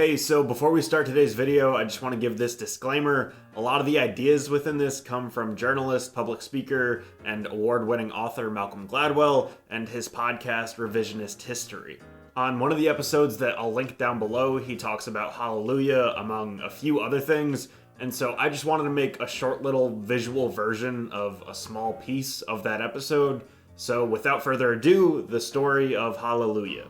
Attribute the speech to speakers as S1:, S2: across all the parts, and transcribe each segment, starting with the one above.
S1: Hey, so before we start today's video, I just want to give this disclaimer. A lot of the ideas within this come from journalist, public speaker, and award-winning author Malcolm Gladwell and his podcast, Revisionist History. On one of the episodes that I'll link down below, he talks about Hallelujah, among a few other things, and so I just wanted to make a short little visual version of a small piece of that episode. So without further ado, the story of Hallelujah.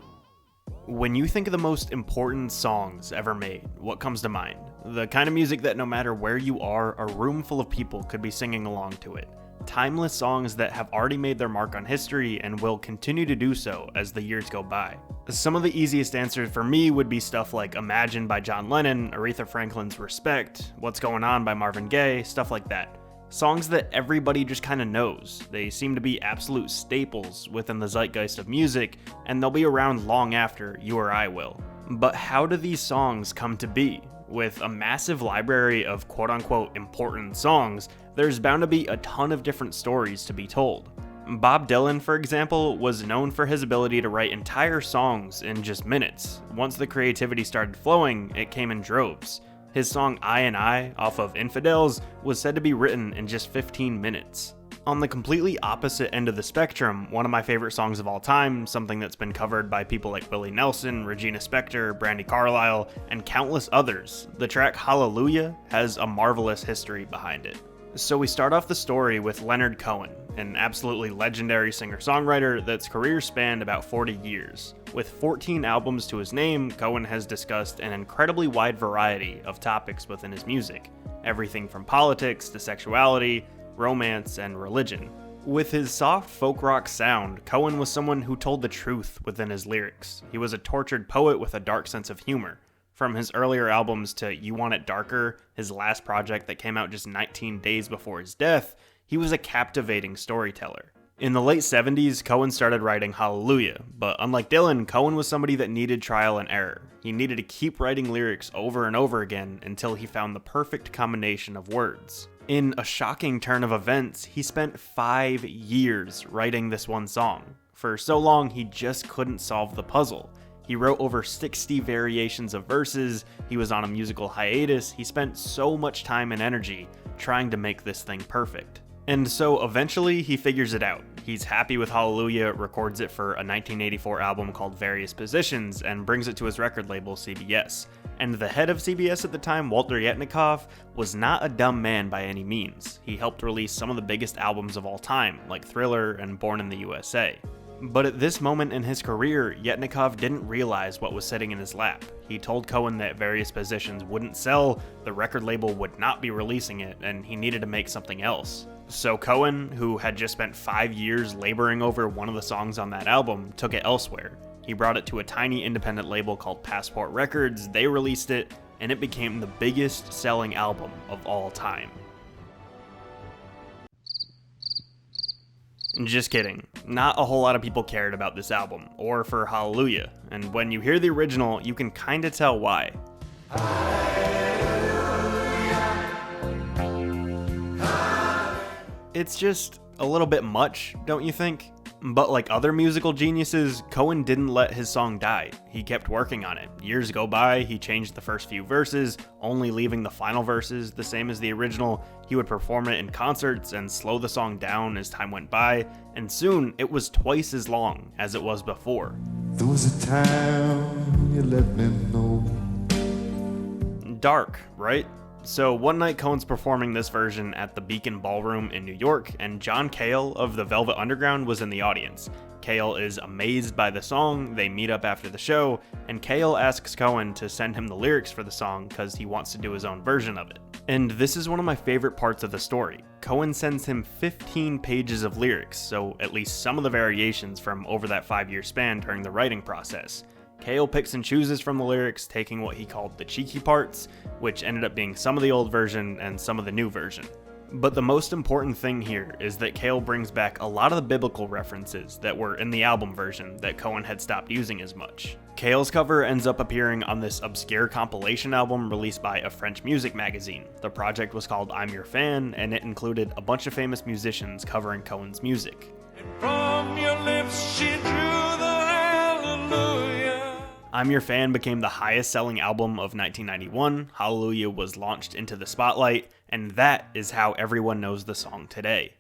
S1: When you think of the most important songs ever made, what comes to mind? The kind of music that no matter where you are, a room full of people could be singing along to it. Timeless songs that have already made their mark on history and will continue to do so as the years go by. Some of the easiest answers for me would be stuff like Imagine by John Lennon, Aretha Franklin's Respect, What's Going On by Marvin Gaye, stuff like that. Songs that everybody just kind of knows. They seem to be absolute staples within the zeitgeist of music, and they'll be around long after you or I will. But how do these songs come to be? With a massive library of quote-unquote important songs, there's bound to be a ton of different stories to be told. Bob Dylan, for example, was known for his ability to write entire songs in just minutes. Once the creativity started flowing, it came in droves. His song I and I, off of Infidels, was said to be written in just 15 minutes. On the completely opposite end of the spectrum, one of my favorite songs of all time, something that's been covered by people like Willie Nelson, Regina Spektor, Brandi Carlile, and countless others, the track Hallelujah has a marvelous history behind it. So we start off the story with Leonard Cohen, an absolutely legendary singer-songwriter that's career spanned about 40 years. With 14 albums to his name, Cohen has discussed an incredibly wide variety of topics within his music, everything from politics to sexuality, romance, and religion. With his soft folk rock sound, Cohen was someone who told the truth within his lyrics. He was a tortured poet with a dark sense of humor. From his earlier albums to You Want It Darker, his last project that came out just 19 days before his death, he was a captivating storyteller. In the late 70s, Cohen started writing Hallelujah, but unlike Dylan, Cohen was somebody that needed trial and error. He needed to keep writing lyrics over and over again until he found the perfect combination of words. In a shocking turn of events, he spent 5 years writing this one song. For so long, he just couldn't solve the puzzle. He wrote over 60 variations of verses, he was on a musical hiatus, he spent so much time and energy trying to make this thing perfect. And so eventually he figures it out. He's happy with Hallelujah, records it for a 1984 album called Various Positions, and brings it to his record label CBS. And the head of CBS at the time, Walter Yetnikoff, was not a dumb man by any means. He helped release some of the biggest albums of all time, like Thriller and Born in the USA. But at this moment in his career, Yetnikoff didn't realize what was sitting in his lap. He told Cohen that Various Positions wouldn't sell, the record label would not be releasing it, and he needed to make something else. So Cohen, who had just spent 5 years laboring over one of the songs on that album, took it elsewhere. He brought it to a tiny independent label called Passport Records, they released it, and it became the biggest selling album of all time. Just kidding. Not a whole lot of people cared about this album, or for Hallelujah, and when you hear the original, you can kinda tell why. It's just a little bit much, don't you think? But like other musical geniuses, Cohen didn't let his song die. He kept working on it. Years go by, he changed the first few verses, only leaving the final verses the same as the original. He would perform it in concerts and slow the song down as time went by, and soon it was twice as long as it was before.
S2: There was a time you let me know.
S1: Dark, right? So one night Cohen's performing this version at the Beacon Ballroom in New York, and John Cale of the Velvet Underground was in the audience. Cale is amazed by the song, they meet up after the show, and Cale asks Cohen to send him the lyrics for the song because he wants to do his own version of it. And this is one of my favorite parts of the story. Cohen sends him 15 pages of lyrics, so at least some of the variations from over that 5-year span during the writing process. Cale picks and chooses from the lyrics, taking what he called the cheeky parts, which ended up being some of the old version and some of the new version. But the most important thing here is that Cale brings back a lot of the biblical references that were in the album version that Cohen had stopped using as much. Cale's cover ends up appearing on this obscure compilation album released by a French music magazine. The project was called I'm Your Fan, and it included a bunch of famous musicians covering Cohen's music.
S2: And from your lips she drew the hallelujah.
S1: I'm Your Fan became the highest selling album of 1991, Hallelujah was launched into the spotlight, and that is how everyone knows the song today.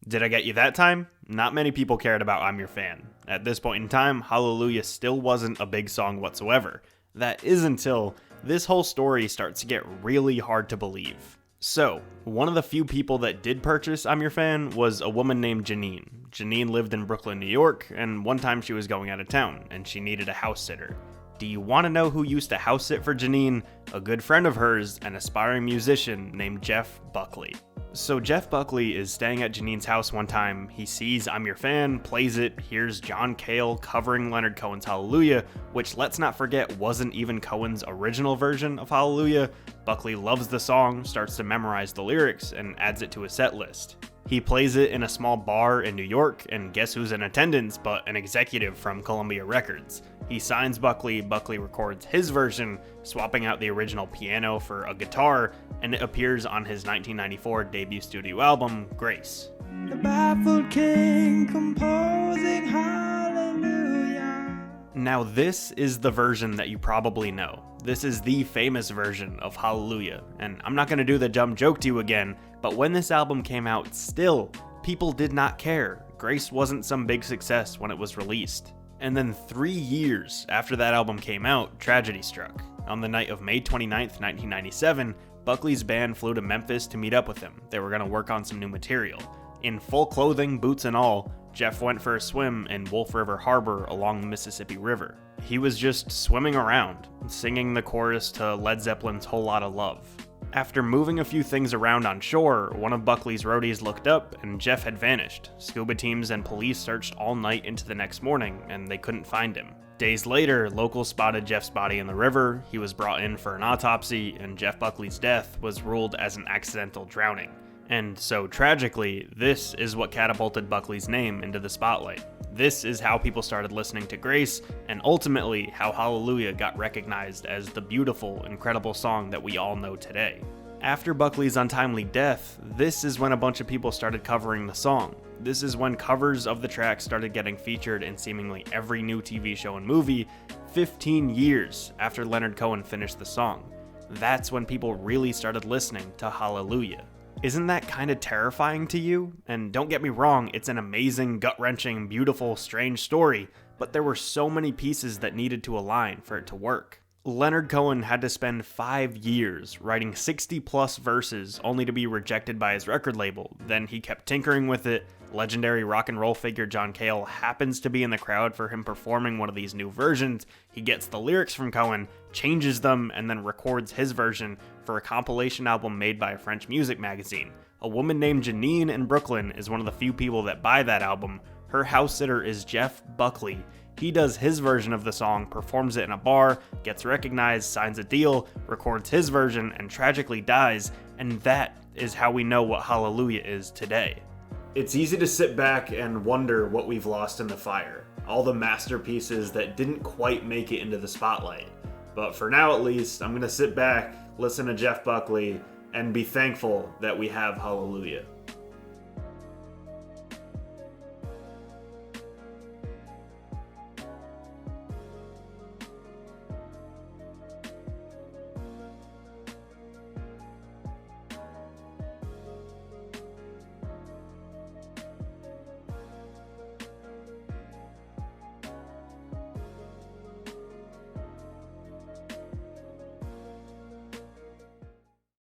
S1: Did I get you that time? Not many people cared about I'm Your Fan. At this point in time, Hallelujah still wasn't a big song whatsoever. That is until this whole story starts to get really hard to believe. So, one of the few people that did purchase I'm Your Fan was a woman named Janine. Janine lived in Brooklyn, New York, and one time she was going out of town, and she needed a house sitter. Do you want to know who used to house sit for Janine? A good friend of hers, an aspiring musician named Jeff Buckley. So Jeff Buckley is staying at Janine's house one time, he sees I'm Your Fan, plays it, hears John Cale covering Leonard Cohen's Hallelujah, which let's not forget wasn't even Cohen's original version of Hallelujah. Buckley loves the song, starts to memorize the lyrics, and adds it to his set list. He plays it in a small bar in New York, and guess who's in attendance but an executive from Columbia Records. He signs Buckley, Buckley records his version, swapping out the original piano for a guitar, and it appears on his 1994 debut studio album, Grace.
S3: The baffled king composing hallelujah.
S1: Now this is the version that you probably know. This is the famous version of Hallelujah, and I'm not going to do the dumb joke to you again, but when this album came out, still, people did not care. Grace wasn't some big success when it was released. And then 3 years after that album came out, tragedy struck. On the night of May 29th, 1997, Buckley's band flew to Memphis to meet up with him. They were going to work on some new material. In full clothing, boots and all, Jeff went for a swim in Wolf River Harbor along the Mississippi River. He was just swimming around, singing the chorus to Led Zeppelin's Whole Lotta Love. After moving a few things around on shore, one of Buckley's roadies looked up and Jeff had vanished. Scuba teams and police searched all night into the next morning and they couldn't find him. Days later, locals spotted Jeff's body in the river, he was brought in for an autopsy, and Jeff Buckley's death was ruled as an accidental drowning. And so tragically, this is what catapulted Buckley's name into the spotlight. This is how people started listening to Grace, and ultimately how Hallelujah got recognized as the beautiful, incredible song that we all know today. After Buckley's untimely death, this is when a bunch of people started covering the song. This is when covers of the track started getting featured in seemingly every new TV show and movie, 15 years after Leonard Cohen finished the song. That's when people really started listening to Hallelujah. Isn't that kind of terrifying to you? And don't get me wrong, it's an amazing, gut-wrenching, beautiful, strange story, but there were so many pieces that needed to align for it to work. Leonard Cohen had to spend 5 years writing 60 plus verses only to be rejected by his record label. Then he kept tinkering with it. Legendary rock and roll figure John Cale happens to be in the crowd for him performing one of these new versions. He gets the lyrics from Cohen, changes them, and then records his version for a compilation album made by a French music magazine. A woman named Janine in Brooklyn is one of the few people that buy that album. Her house sitter is Jeff Buckley. He does his version of the song, performs it in a bar, gets recognized, signs a deal, records his version, and tragically dies, and that is how we know what Hallelujah is today. It's easy to sit back and wonder what we've lost in the fire, all the masterpieces that didn't quite make it into the spotlight. But for now at least, I'm going to sit back, listen to Jeff Buckley, and be thankful that we have Hallelujah.